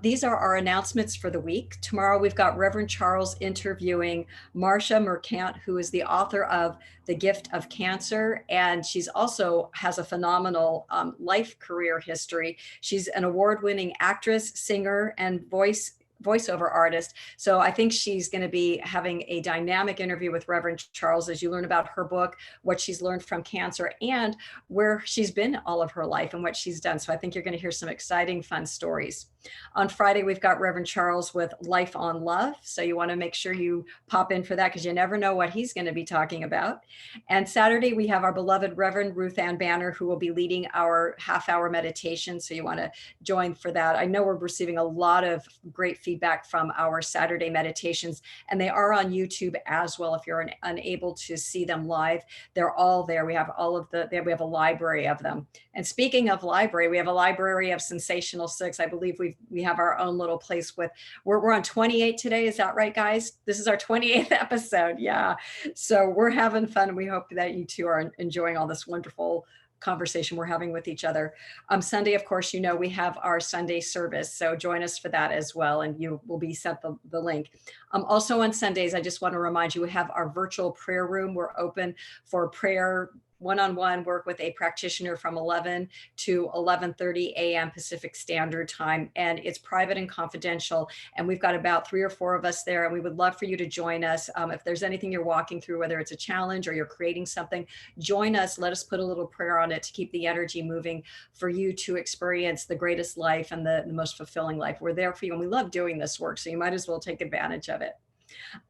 These are our announcements for the week. Tomorrow, we've got Reverend Charles interviewing Marcia Mercant, who is the author of The Gift of Cancer. And she's also has a phenomenal life career history. She's an award-winning actress, singer, and voiceover artist. So I think she's going to be having a dynamic interview with Reverend Charles as you learn about her book, what she's learned from cancer, and where she's been all of her life and what she's done. So I think you're going to hear some exciting, fun stories. On Friday, we've got Reverend Charles with Life on Love. So you want to make sure you pop in for that, because you never know what he's going to be talking about. And Saturday, we have our beloved Reverend Ruth Ann Banner, who will be leading our half-hour meditation. So you want to join for that. I know we're receiving a lot of great feedback from our Saturday meditations, and they are on YouTube as well. If you're unable to see them live, they're all there. We have all of we have a library of them. And speaking of library, we have a library of Sensational 6. I believe we have our own little place with, we're on 28 today. Is that right, guys? This is our 28th episode. Yeah. So we're having fun, and we hope that you too are enjoying all this wonderful conversation we're having with each other. Sunday, of course, you know, we have our Sunday service. So join us for that as well, and you will be sent the link. Also on Sundays, I just want to remind you, we have our virtual prayer room. We're open for prayer, one-on-one work with a practitioner from 11 to 11:30 a.m. Pacific Standard Time. And it's private and confidential. And we've got about 3 or 4 of us there. And we would love for you to join us. If there's anything you're walking through, whether it's a challenge or you're creating something, join us. Let us put a little prayer on it to keep the energy moving for you to experience the greatest life and the most fulfilling life. We're there for you. And we love doing this work. So you might as well take advantage of it.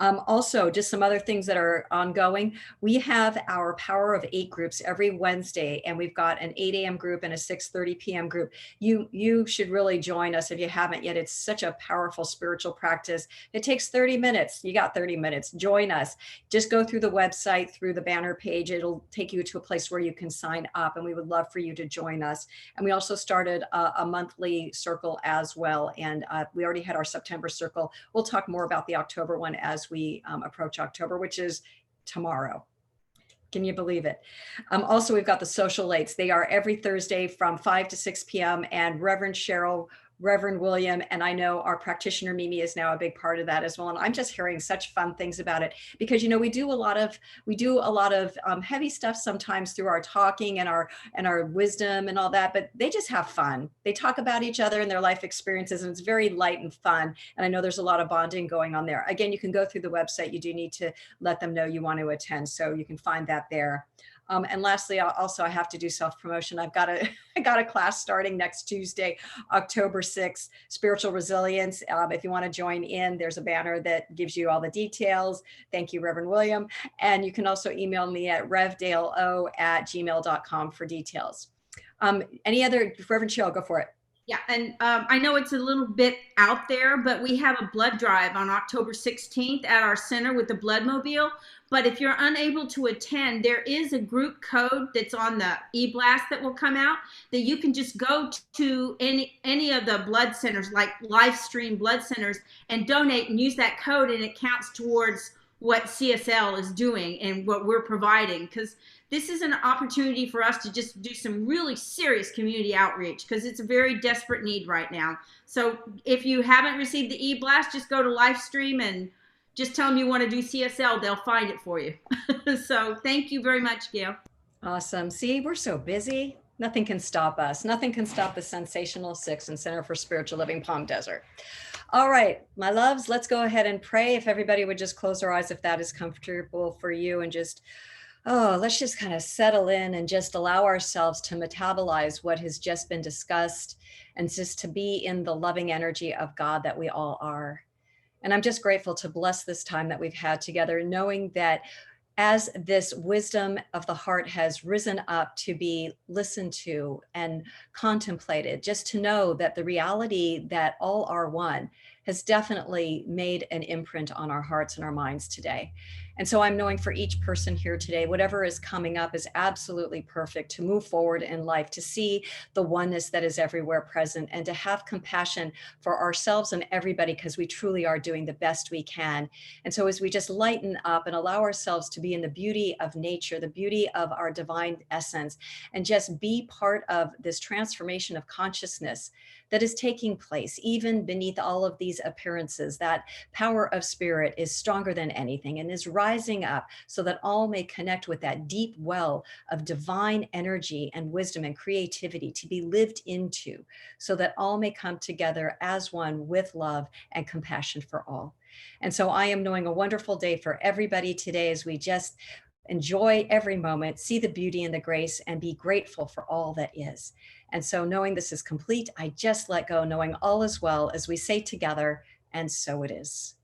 Also, just some other things that are ongoing. We have our Power of 8 groups every Wednesday, and we've got an 8 a.m. group and a 6:30 p.m. group. You should really join us if you haven't yet. It's such a powerful spiritual practice. It takes 30 minutes. You got 30 minutes. Join us. Just go through the website, through the banner page. It'll take you to a place where you can sign up, and we would love for you to join us. And we also started a monthly circle as well, and we already had our September circle. We'll talk more about the October one as we approach October, which is tomorrow. Can you believe it? Also, we've got the social lates. They are every Thursday from 5 to 6 p.m. And Reverend Cheryl Reverend William, and I know our practitioner Mimi is now a big part of that as well. And I'm just hearing such fun things about it because, you know, we do a lot of heavy stuff sometimes through our talking and our wisdom and all that, but they just have fun. They talk about each other and their life experiences, and it's very light and fun. And I know there's a lot of bonding going on there. Again, you can go through the website. You do need to let them know you want to attend, so you can find that there. And lastly, I have to do self-promotion. I got a class starting next Tuesday, October 6th, Spiritual Resilience. If you want to join in, there's a banner that gives you all the details. Thank you, Reverend William. And you can also email me at revdaleo@gmail.com for details. Any other, Reverend Chill, go for it. Yeah, and I know it's a little bit out there, but we have a blood drive on October 16th at our center with the Blood Mobile. But if you're unable to attend, there is a group code that's on the e-blast that will come out that you can just go to any of the blood centers, like live stream blood centers, and donate and use that code, and it counts towards what CSL is doing and what we're providing, because this is an opportunity for us to just do some really serious community outreach, because it's a very desperate need right now. So if you haven't received the e-blast, just go to Livestream and just tell them you want to do CSL. They'll find it for you. So thank you very much, Gail. Awesome. See, we're so busy. Nothing can stop us. Nothing can stop the Sensational Six and Center for Spiritual Living Palm Desert. All right, my loves, let's go ahead and pray. If everybody would just close their eyes, if that is comfortable for you, and just, let's just kind of settle in and just allow ourselves to metabolize what has just been discussed, and just to be in the loving energy of God that we all are. And I'm just grateful to bless this time that we've had together, knowing that as this wisdom of the heart has risen up to be listened to and contemplated, just to know that the reality that all are one has definitely made an imprint on our hearts and our minds today. And so I'm knowing for each person here today, whatever is coming up is absolutely perfect to move forward in life, to see the oneness that is everywhere present, and to have compassion for ourselves and everybody, because we truly are doing the best we can. And so as we just lighten up and allow ourselves to be in the beauty of nature, the beauty of our divine essence, and just be part of this transformation of consciousness that is taking place, even beneath all of these appearances, that power of spirit is stronger than anything and is rising up so that all may connect with that deep well of divine energy and wisdom and creativity to be lived into, so that all may come together as one with love and compassion for all. And so I am knowing a wonderful day for everybody today, as we just enjoy every moment, see the beauty and the grace, and be grateful for all that is. And so knowing this is complete, I just let go, knowing all is well, as we say together, and so it is.